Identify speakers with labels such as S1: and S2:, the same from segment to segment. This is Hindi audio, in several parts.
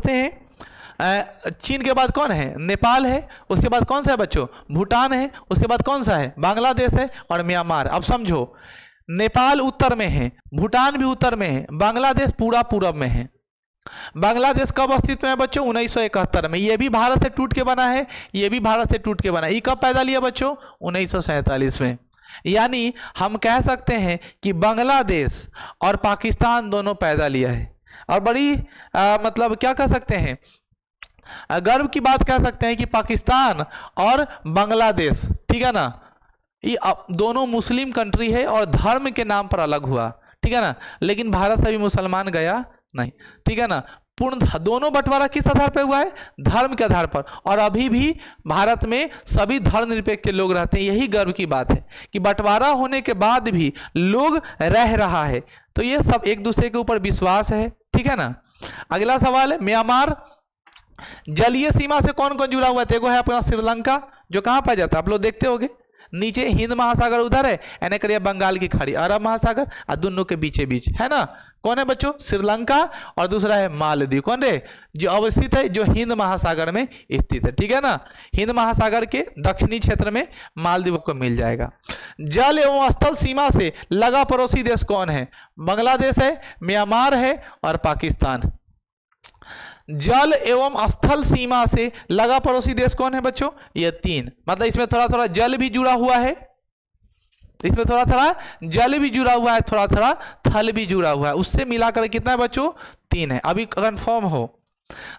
S1: करते हैं, चीन के बाद कौन है? नेपाल है। उसके बाद कौन सा है बच्चों? भूटान है। उसके बाद कौन सा है? बांग्लादेश है और म्यांमार। अब समझो, नेपाल उत्तर में है, भूटान भी उत्तर में है, बांग्लादेश पूरा पूरब में है। बांग्लादेश कब अस्तित्व में है बच्चों? 1971 में। ये भी भारत से टूट के बना है, ये भी भारत से टूट के बना है। ये कब पैदा लिया बच्चों? 1947 में। यानी हम कह सकते हैं कि बांग्लादेश और पाकिस्तान दोनों पैदा लिया है। और बड़ी मतलब क्या कह सकते हैं, गर्व की बात कह सकते हैं कि पाकिस्तान और बांग्लादेश, ठीक है ना, ये दोनों मुस्लिम कंट्री है और धर्म के नाम पर अलग हुआ, ठीक है ना, लेकिन भारत से भी मुसलमान गया नहीं, ठीक है ना। पूर्ण दोनों बंटवारा किस आधार पर हुआ है? धर्म के आधार पर। और अभी भी भारत में सभी धर्मनिरपेक्ष के लोग रहते हैं। यही गर्व की बात है कि बंटवारा होने के बाद भी लोग रह रहा है। तो ये सब एक दूसरे के ऊपर विश्वास है, ठीक है ना। अगला सवाल है, म्यांमार जलीय सीमा से कौन कौन जुड़ा हुआ है? देखो है अपना श्रीलंका, जो कहाँ पाया जाता है, आप लोग देखते होंगे, नीचे हिंद महासागर उधर है, यानी करिए बंगाल की खाड़ी, अरब महासागर, और दोनों के बीचे बीच है ना, कौन है बच्चों? श्रीलंका। और दूसरा है मालदीव, कौन रे? जो अवस्थित है, जो हिंद महासागर में स्थित है, ठीक है ना। हिंद महासागर के दक्षिणी क्षेत्र में मालदीव को मिल जाएगा। जल एवं स्थल सीमा से लगा पड़ोसी देश कौन है? बांग्लादेश है, म्यांमार है और पाकिस्तान। जल एवं स्थल सीमा से लगा पड़ोसी देश कौन है बच्चों? ये तीन। मतलब इसमें थोड़ा थोड़ा जल भी जुड़ा हुआ है, इसमें थोड़ा थोड़ा जल भी जुड़ा हुआ है, थोड़ा थोड़ा थल भी जुड़ा हुआ है। उससे मिलाकर कितना है बच्चों? तीन है। अभी कंफर्म हो,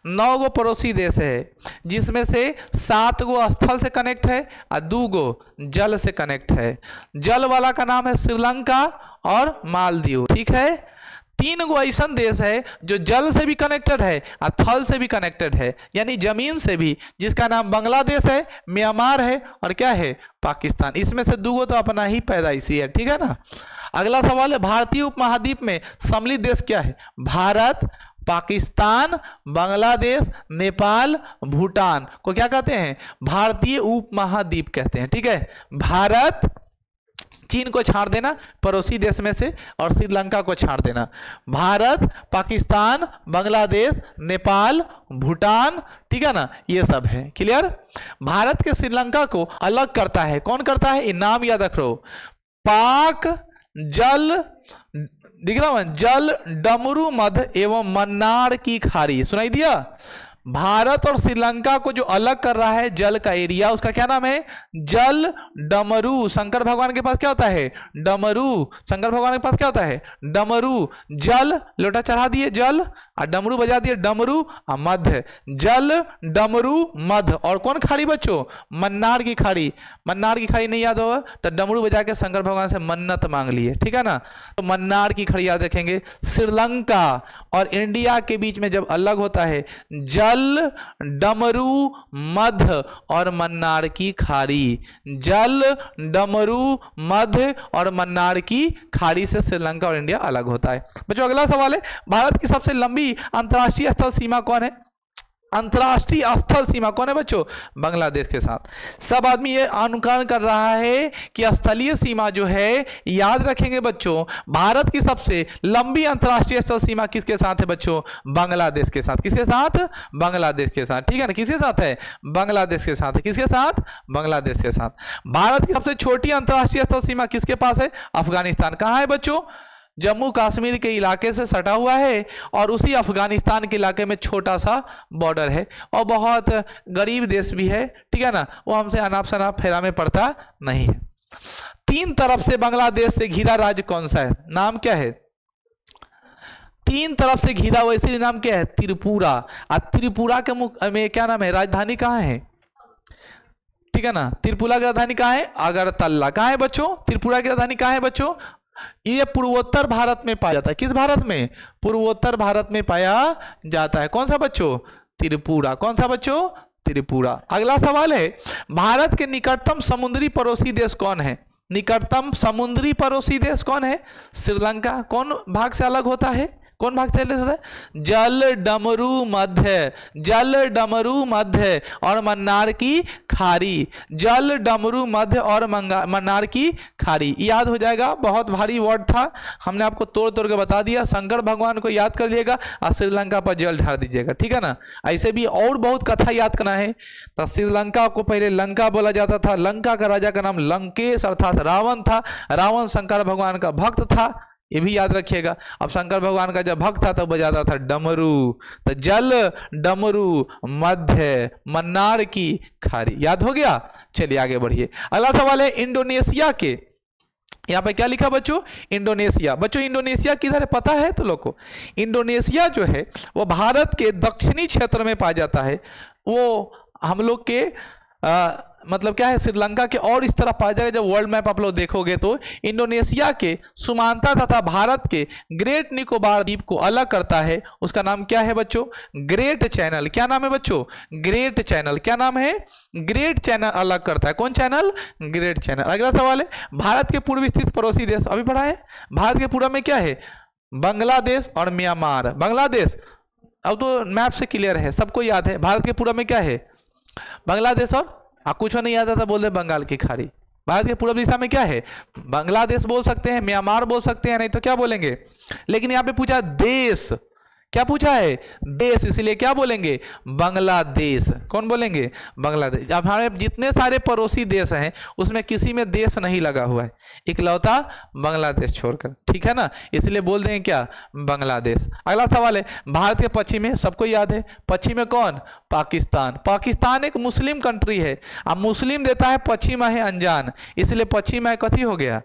S1: 9 गो पड़ोसी देश है, जिसमें से 7 गो स्थल से कनेक्ट है और 2 गो जल से कनेक्ट है। जल वाला का नाम है श्रीलंका और मालदीव, ठीक है। 3 गो ऐसा देश है जो जल से भी कनेक्टेड है और थल से भी कनेक्टेड है, यानी जमीन से भी, जिसका नाम बांग्लादेश है, म्यांमार है और क्या है? पाकिस्तान। इसमें से 2 गो तो अपना ही पैदाइशी है, ठीक है ना। अगला सवाल है, भारतीय उपमहाद्वीप में सम्मिलित देश क्या है? भारत, पाकिस्तान, बांग्लादेश, नेपाल, भूटान को क्या कहते हैं? भारतीय उपमहाद्वीप कहते हैं, ठीक है। भारत, चीन को छाड़ देना पड़ोसी देश में से, और श्रीलंका को छाड़ देना। भारत, पाकिस्तान, बांग्लादेश, नेपाल, भूटान, ठीक है ना, ये सब है। क्लियर? भारत के श्रीलंका को अलग करता है, कौन करता है? नाम याद रखो, पाक जल, दिख रहा है, जल डमरू मध्य एवं मन्नार की खाड़ी, सुनाई दिया? भारत और श्रीलंका को जो अलग कर रहा है जल का एरिया, उसका क्या नाम है? जल डमरू। शंकर भगवान के पास क्या होता है? डमरू। शंकर भगवान के पास क्या होता है? डमरू। जल, लोटा चढ़ा दिए जल, और डमरू बजा दिए डमरू, और मध्य, जल डमरू मध्य। और कौन खाड़ी बच्चों? मन्नार की खाड़ी। मन्नार की खाड़ी नहीं याद होगा तो डमरू बजा के शंकर भगवान से मन्नत मांग लिए, ठीक है ना। तो मन्नार की खाड़ी याद रखेंगे। श्रीलंका और इंडिया के बीच में जब अलग होता है, जल डमरू मध्य और मन्नार की खाड़ी, जल डमरू मध्य और मन्नार की खाड़ी से श्रीलंका और इंडिया अलग होता है। बच्चों अगला सवाल है, भारत की सबसे लंबी अंतर्राष्ट्रीय स्थल सीमा कौन है? अंतर्राष्ट्रीय स्थल सीमा कौन है बच्चों? बांग्लादेश के साथ। सब आदमी ये अनुकरण कर रहा है कि स्थलीय सीमा जो है, याद रखेंगे बच्चों, भारत की सबसे लंबी अंतर्राष्ट्रीय स्थल सीमा किसके साथ है बच्चों? बांग्लादेश के साथ। किसके साथ? बांग्लादेश के साथ, ठीक है ना। किसके साथ है? बांग्लादेश के साथ है। किसके साथ? बांग्लादेश के साथ। भारत की सबसे छोटी अंतर्राष्ट्रीय स्थल सीमा किसके पास है? अफगानिस्तान। कहाँ है बच्चों? जम्मू कश्मीर के इलाके से सटा हुआ है, और उसी अफगानिस्तान के इलाके में छोटा सा बॉर्डर है, और बहुत गरीब देश भी है, ठीक है ना। वो हमसे अनाप शनाप फेरा में पड़ता नहीं है। 3 तरफ से बांग्लादेश से घिरा राज्य कौन सा है? नाम क्या है? 3 तरफ से घिरा हुआ, इसीलिए नाम क्या है? त्रिपुरा। और त्रिपुरा के में क्या नाम है? राजधानी कहाँ है? ठीक है ना। त्रिपुरा की राजधानी कहाँ है? अगरतला। कहाँ है बच्चों? त्रिपुरा की राजधानी कहाँ है बच्चों? ये पूर्वोत्तर भारत में पाया जाता है। किस भारत में? पूर्वोत्तर भारत में पाया जाता है। कौन सा बच्चों? त्रिपुरा। कौन सा बच्चों? त्रिपुरा। अगला सवाल है, भारत के निकटतम समुद्री पड़ोसी देश कौन है? निकटतम समुद्री पड़ोसी देश कौन है? श्रीलंका। कौन भाग से अलग होता है? कौन भाग से होता है? जल डमरू मध्य, जल डमरू मध्य और मन्नार की खाड़ी, जल डमरू मध्य और मन्नार की खाड़ी, याद हो जाएगा। बहुत भारी वर्ड था, हमने आपको तोड़ तोड़ के बता दिया। शंकर भगवान को याद कर लीजिएगा और श्रीलंका पर जल ढार दीजिएगा, ठीक है ना। ऐसे भी और बहुत कथा याद करना है। तो श्रीलंका को पहले लंका बोला जाता था, लंका का राजा का नाम लंकेश अर्थात रावण था, रावण शंकर भगवान का भक्त था, ये भी याद रखिएगा। अब शंकर भगवान का जब भक्त था तो बजाता था डमरू, तो जल डमरू मध्य मन्नार की खाड़ी, याद हो गया। चलिए आगे बढ़िए। अगला सवाल है इंडोनेशिया के, यहाँ पे क्या लिखा बच्चों? इंडोनेशिया। बच्चों इंडोनेशिया किधर है पता है तो लोग को? इंडोनेशिया जो है वो भारत के दक्षिणी क्षेत्र में पाया जाता है। वो हम लोग के मतलब क्या है, श्रीलंका के और इस तरह पाया जाएगा। जब वर्ल्ड मैप आप लोग देखोगे तो इंडोनेशिया के सुमांता तथा भारत के ग्रेट निकोबार द्वीप को अलग करता है। उसका नाम क्या है बच्चों? Great channel. क्या नाम है बच्चों? Great channel. क्या नाम है? ग्रेट चैनल अलग करता है। कौन चैनल? Great channel. अगला सवाल है भारत के पूर्व स्थित पड़ोसी देश, अभी पढ़ा है। भारत के पूर्व में क्या है? बांग्लादेश और म्यांमार। बांग्लादेश अब तो मैप से क्लियर है, सबको याद है। भारत के पूर्व में क्या है? बांग्लादेश और कुछ नहीं आता था बोल दे बंगाल की खाड़ी। भारत के पूर्व दिशा में क्या है? बांग्लादेश बोल सकते हैं, म्यांमार बोल सकते हैं, नहीं तो क्या बोलेंगे। लेकिन यहाँ पे पूछा देश, क्या पूछा है? देश, इसलिए क्या बोलेंगे? बांग्लादेश। कौन बोलेंगे? बांग्लादेश। अब हमारे जितने सारे पड़ोसी देश हैं उसमें किसी में देश नहीं लगा हुआ है, इकलौता बांग्लादेश छोड़कर, ठीक है ना, इसलिए बोल देंगे क्या? बांग्लादेश। अगला सवाल है भारत के पश्चिम में, सबको याद है पश्चिम में कौन? पाकिस्तान। पाकिस्तान एक मुस्लिम कंट्री है। अब मुस्लिम देता है पश्चिम है अनजान, इसलिए पश्चिम है कथी हो गया?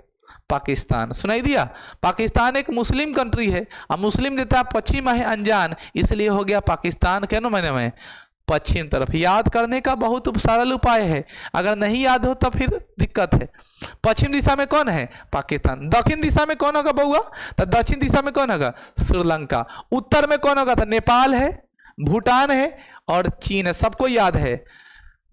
S1: पाकिस्तान। सुनाई दिया? पाकिस्तान एक मुस्लिम कंट्री है, अब मुस्लिम देता है पश्चिम है अनजान, इसलिए हो गया पाकिस्तान के मैंने में पश्चिम तरफ। याद करने का बहुत सरल उपाय है, अगर नहीं याद हो तो फिर दिक्कत है। पश्चिम दिशा में कौन है? पाकिस्तान। दक्षिण दिशा में कौन होगा बउआ? तो दक्षिण दिशा में कौन होगा? श्रीलंका। उत्तर में कौन होगा? तो नेपाल है, भूटान है और चीन है, सबको याद है।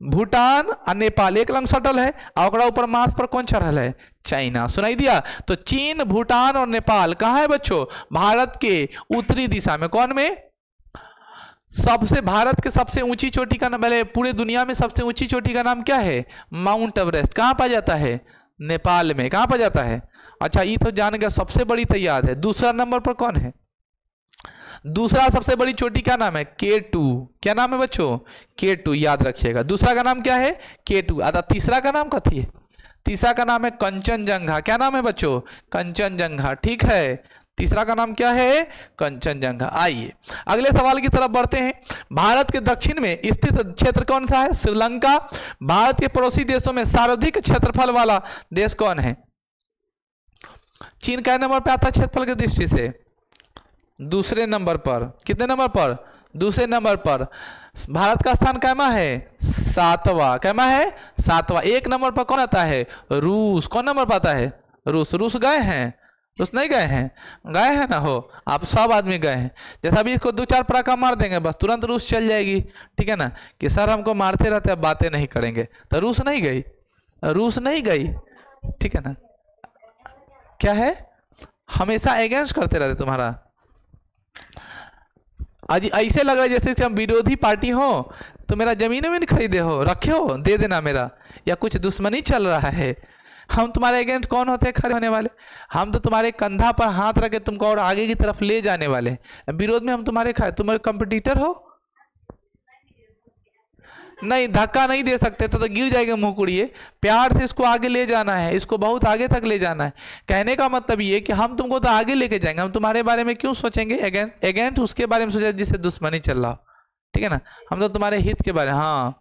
S1: भूटान और नेपाल एक लंग सटल है और ऊपर मार्स पर कौन चढ़ल है? चाइना। सुनाई दिया? तो चीन, भूटान और नेपाल कहाँ है बच्चों? भारत के उत्तरी दिशा में। कौन में? सबसे भारत के सबसे ऊंची चोटी का नाम, पूरे दुनिया में सबसे ऊंची चोटी का नाम क्या है? Mount Everest. कहाँ पाया जाता है? नेपाल में। कहाँ पाया जाता है? अच्छा ये तो जान गया, सबसे बड़ी तो याद है। दूसरा नंबर पर कौन है? दूसरा सबसे बड़ी चोटी का नाम है? K2। क्या नाम है बच्चों? K2, याद रखिएगा। दूसरा का नाम क्या है? K2। अतः तीसरा का नाम कथी है? तीसरा का नाम है कंचनजंगा। क्या नाम है बच्चों? कंचनजंगा, ठीक है। तीसरा का नाम क्या है? कंचनजंगा। आइए अगले सवाल की तरफ बढ़ते हैं। भारत के दक्षिण में स्थित क्षेत्र कौन सा है? श्रीलंका। भारत के पड़ोसी देशों में सर्वाधिक क्षेत्रफल वाला देश कौन है? चीन क्या नंबर पे आता है क्षेत्रफल की दृष्टि से? दूसरे नंबर पर। कितने नंबर पर? दूसरे नंबर पर। भारत का स्थान कैमा है? 7वां। कैमा है? 7वां। एक नंबर पर कौन आता है? रूस। कौन नंबर पर आता है? रूस। रूस गए हैं? रूस नहीं गए हैं? गए हैं ना हो, आप सब आदमी गए हैं। जैसा अभी इसको 2-4 पटाखा मार देंगे बस तुरंत रूस चल जाएगी, ठीक है ना, कि सर हमको मारते रहते अब बातें नहीं करेंगे, तो रूस नहीं गई, रूस नहीं गई, ठीक है ना। क्या है? हमेशा अगेंस्ट करते रहते तुम्हारा। आज ऐसे लग रहा है जैसे हम विरोधी पार्टी हो, तो मेरा जमीन में खरीदे हो, रखे हो, दे देना मेरा, या कुछ दुश्मनी चल रहा है। हम तुम्हारे अगेंस्ट कौन होते हैं खड़े होने वाले? हम तो तुम्हारे कंधा पर हाथ रख के तुमको और आगे की तरफ ले जाने वाले। विरोध में हम तुम्हारे तुम्हारे कंपटीटर हो, नहीं धक्का नहीं दे सकते तो गिर जाएगा मुंह कुड़िए। प्यार से इसको आगे ले जाना है, इसको बहुत आगे तक ले जाना है। कहने का मतलब ये कि हम तुमको तो आगे लेके जाएंगे, हम तुम्हारे बारे में क्यों सोचेंगे अगेंस्ट उसके बारे में सोचा जिससे दुश्मनी चल रहा हो, ठीक है ना। हम तो तुम्हारे हित के बारे में, हाँ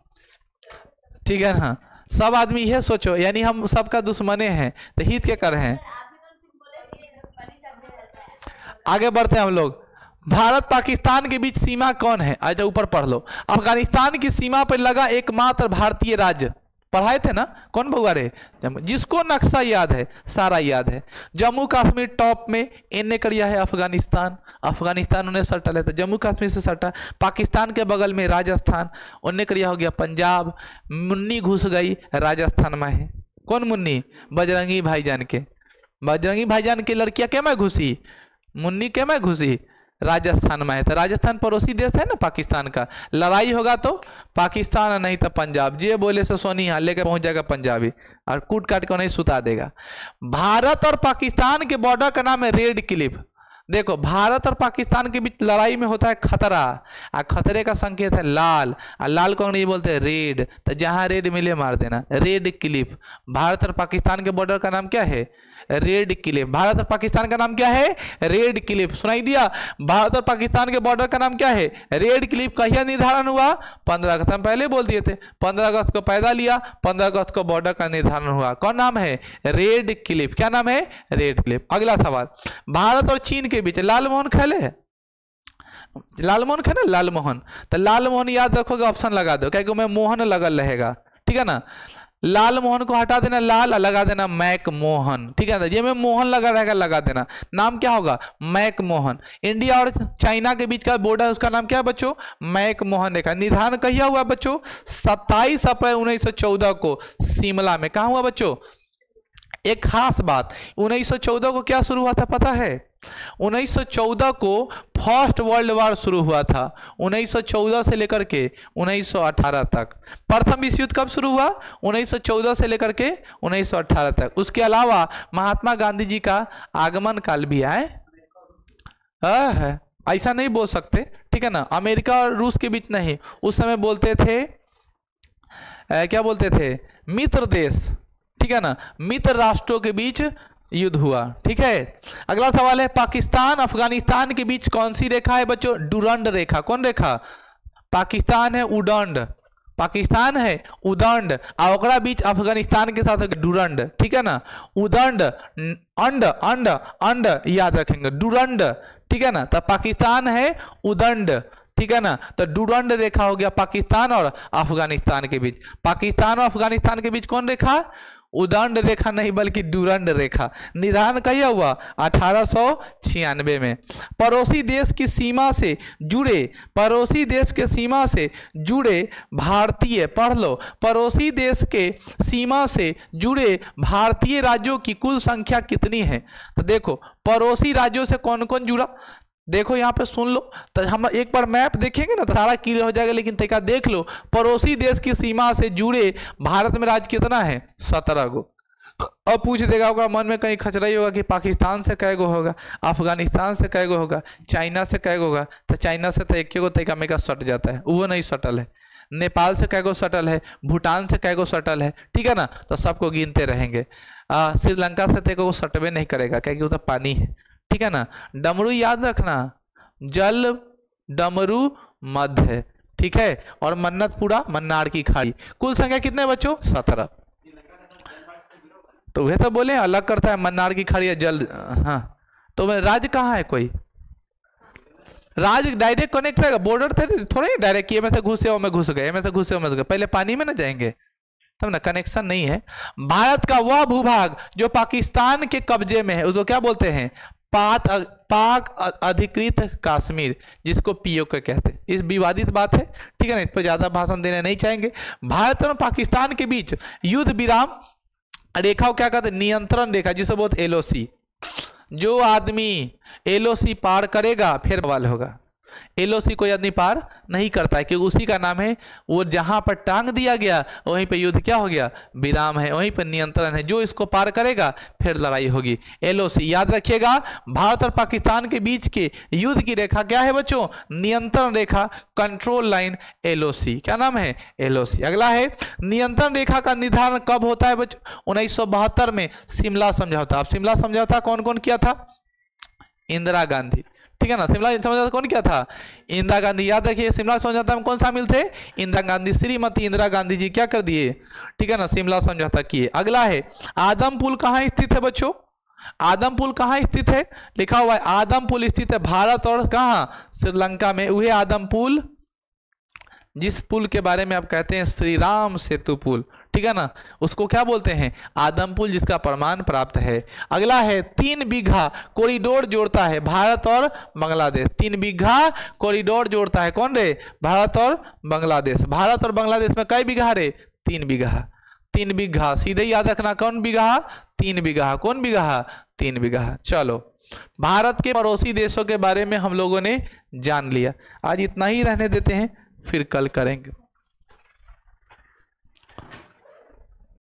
S1: ठीक है ना, सब आदमी यह सोचो, यानी हम सबका दुश्मने हैं, तो हित के कर हैं। आगे बढ़ते हैं हम लोग। भारत पाकिस्तान के बीच सीमा कौन है? आजा ऊपर पढ़ लो। अफगानिस्तान की सीमा पर लगा एकमात्र भारतीय राज्य, पढ़ाए थे ना, कौन बउआ रे? जिसको नक्शा याद है सारा याद है। जम्मू कश्मीर टॉप में, इन्हें करिया है अफगानिस्तान, अफगानिस्तान उन्हें सटा लेता, जम्मू कश्मीर से सटा। पाकिस्तान के बगल में राजस्थान, उन्हें करिया हो गया पंजाब। मुन्नी घुस गई राजस्थान में है, कौन मुन्नी? बजरंगी भाईजान के, बजरंगी भाईजान की लड़कियां क्या में घुसी? मुन्नी क्या में घुसी? राजस्थान में है। तो राजस्थान पड़ोसी देश है ना पाकिस्तान का। लड़ाई होगा तो पाकिस्तान नहीं तो पंजाब, जे बोले सो सोनी यहाँ लेके पहुंच जाएगा पंजाबी और कूट काट के नहीं सुता देगा। भारत और पाकिस्तान के बॉर्डर का नाम है रेड क्लिफ। देखो भारत और पाकिस्तान के बीच लड़ाई में होता है खतरा, और खतरे का संकेत है लाल, और लाल को नहीं बोलते रेड। तो जहां रेड मिले मार देना, रेड क्लिफ। भारत और पाकिस्तान के बॉर्डर का नाम क्या है? Red Cliff. भारत और पाकिस्तान का नाम क्या है? Red Cliff. सुनाई दिया? भारत और पाकिस्तान के बॉर्डर का नाम क्या है? Red Cliff. कहिया निर्धारण हुआ? 15 अगस्त। हम पहले बोल दिए थे 15 अगस्त को पैदा लिया, 15 अगस्त को बॉर्डर का निर्धारण हुआ। कौन नाम है? Red Cliff. क्या नाम है? Red Cliff. अगला सवाल, भारत और चीन के बीच लालमोहन खेले है। लालमोहन खेले, लालमोहन। तो लालमोहन याद रखोगे, ऑप्शन लगा दो, क्योंकि मैं मोहन लगल रहेगा, ठीक है ना। लाल मोहन को हटा देना लाल, लगा देना मैक मोहन, ठीक है ना। ये में मोहन लगा रहेगा, लगा देना। नाम क्या होगा? मैक मोहन। इंडिया और चाइना के बीच का बॉर्डर है, उसका नाम क्या है बच्चों? मैक मोहन रेखा। निर्धारण कहिया हुआ बच्चों? 27 अप्रैल 1914 को शिमला में। कहाँ हुआ बच्चों? एक खास बात, 1914 को क्या शुरू हुआ था पता है? 1914 को फर्स्ट वर्ल्ड वॉर शुरू हुआ था। 1914 से लेकर के 1918 तक। प्रथम विश्व युद्ध कब शुरू हुआ? 1914 से लेकर के 1918 तक। उसके अलावा महात्मा गांधी जी का आगमन काल भी है। ऐसा नहीं बोल सकते, ठीक है ना। अमेरिका और रूस के बीच नहीं, उस समय बोलते थे क्या बोलते थे? मित्र देश, ठीक है ना। मित्र राष्ट्रों के बीच युद्ध हुआ, ठीक है। अगला सवाल है, पाकिस्तान अफगानिस्तान के बीच कौन सी रेखा है बच्चों? डुरंड रेखा। कौन रेखा? पाकिस्तान है उदंड, पाकिस्तान है उदंड, और ओकरा बीच अफगानिस्तान के साथ डुरंड, ठीक है ना। उदंड, अंड अंड अंड याद रखेंगे, डुरंड, ठीक है ना। तो पाकिस्तान है उदंड, ठीक है ना। तो डुरंड रेखा हो गया पाकिस्तान और अफगानिस्तान के बीच। पाकिस्तान और अफगानिस्तान के बीच कौन रेखा? उदंड रेखा नहीं बल्कि डुरंड रेखा। निर्धारण कहिया हुआ? 1896 में। पड़ोसी देश की सीमा से जुड़े, पड़ोसी देश के सीमा से जुड़े भारतीय, पढ़ लो, पड़ोसी देश के सीमा से जुड़े भारतीय राज्यों की कुल संख्या कितनी है? तो देखो पड़ोसी राज्यों से कौन कौन जुड़ा, देखो यहाँ पे सुन लो। तो हम एक बार मैप देखेंगे ना तो सारा क्लियर हो जाएगा, लेकिन तरीका देख लो। पड़ोसी देश की सीमा से जुड़े भारत में राज्य कितना है? 17 गो। अब पूछ देगा, होगा मन में कहीं खचरा ही होगा कि पाकिस्तान से कै गो होगा, अफगानिस्तान से कै गो होगा, चाइना से कै गो होगा। तो चाइना से तो एक गो तरीका में का सट जाता है, वो नहीं सटल है। नेपाल से कै गो सटल है, भूटान से कै गो सटल है, ठीक है ना। तो सबको गिनते रहेंगे। श्रीलंका से तो को सटवे नहीं करेगा, क्योंकि वो तो पानी है, ठीक है ना। डमरू याद रखना, जल डमरू मध्य है, ठीक है। और मन्नतपुरा मन्नार की खाड़ी। कुल संख्या कितने बच्चों? 17। तो वह तो बोले अलग करता है मन्नार की खाड़ी या जल। हाँ, तो राज्य कहाँ है? कोई राज्य डायरेक्ट कनेक्ट रहेगा, बॉर्डर थे थोड़ा ही डायरेक्ट, ये में से घुसे हो में घुस गए, में से घुसे हो में घुस गए, पहले पानी में ना जाएंगे तब ना, कनेक्शन नहीं है। भारत का वह भूभाग जो पाकिस्तान के कब्जे में है उसको क्या बोलते हैं? पाक अधिकृत कश्मीर, जिसको पीओके कहते हैं। इस विवादित बात है, ठीक है ना, इस पर ज्यादा भाषण देने नहीं चाहेंगे। भारत और पाकिस्तान के बीच युद्ध विराम रेखा को क्या कहते हैं? नियंत्रण रेखा, जिसे बोलते एलओसी। जो आदमी एलओसी पार करेगा फिर बवाल होगा। एलओसी कोई आदमी पार नहीं करता है, क्योंकि उसी का नाम है, वो जहां पर टांग दिया गया वहीं पे युद्ध क्या हो गया? विराम है, वहीं पर नियंत्रण है। जो इसको पार करेगा फिर लड़ाई होगी। एलओसी याद रखिएगा। भारत और पाकिस्तान के बीच के युद्ध की रेखा क्या है बच्चों? नियंत्रण रेखा, कंट्रोल लाइन, एलओसी। क्या नाम है? एलओसी। अगला है, नियंत्रण रेखा का निर्धारण कब होता है बच्चों? 1972 में शिमला समझौता। अब शिमला समझौता कौन कौन किया था? इंदिरा गांधी, ठीक है ना। शिमला समझौता कौन किया था? इंदिरा गांधी। याद रखिए, शिमला समझौता में कौन शामिल थे? इंदिरा गांधी, श्रीमती इंदिरा गांधी जी क्या कर दिए, ठीक है ना, शिमला समझौता किए। अगला है, आदम पुल कहाँ स्थित है बच्चों? आदम पुल कहाँ स्थित है? लिखा हुआ है आदम पुल स्थित है भारत और कहाँ? श्रीलंका में। वह आदम पुल जिस पुल के बारे में आप कहते हैं श्री राम सेतु पुल, ठीक है ना, उसको क्या बोलते हैं? आदम पुल, जिसका प्रमाण प्राप्त है। अगला है, 3 बीघा कॉरिडोर जोड़ता है भारत और बांग्लादेश। 3 बीघा कॉरिडोर जोड़ता है कौन रे? भारत और बांग्लादेश। भारत और बांग्लादेश में कई बीघा रे? 3 बीघा। 3 बीघा सीधे याद रखना, कौन बीघा? 3 बीघा। कौन बीघा? 3 बीघा। चलो, भारत के पड़ोसी देशों के बारे में हम लोगों ने जान लिया। आज इतना ही रहने देते हैं, फिर कल करेंगे।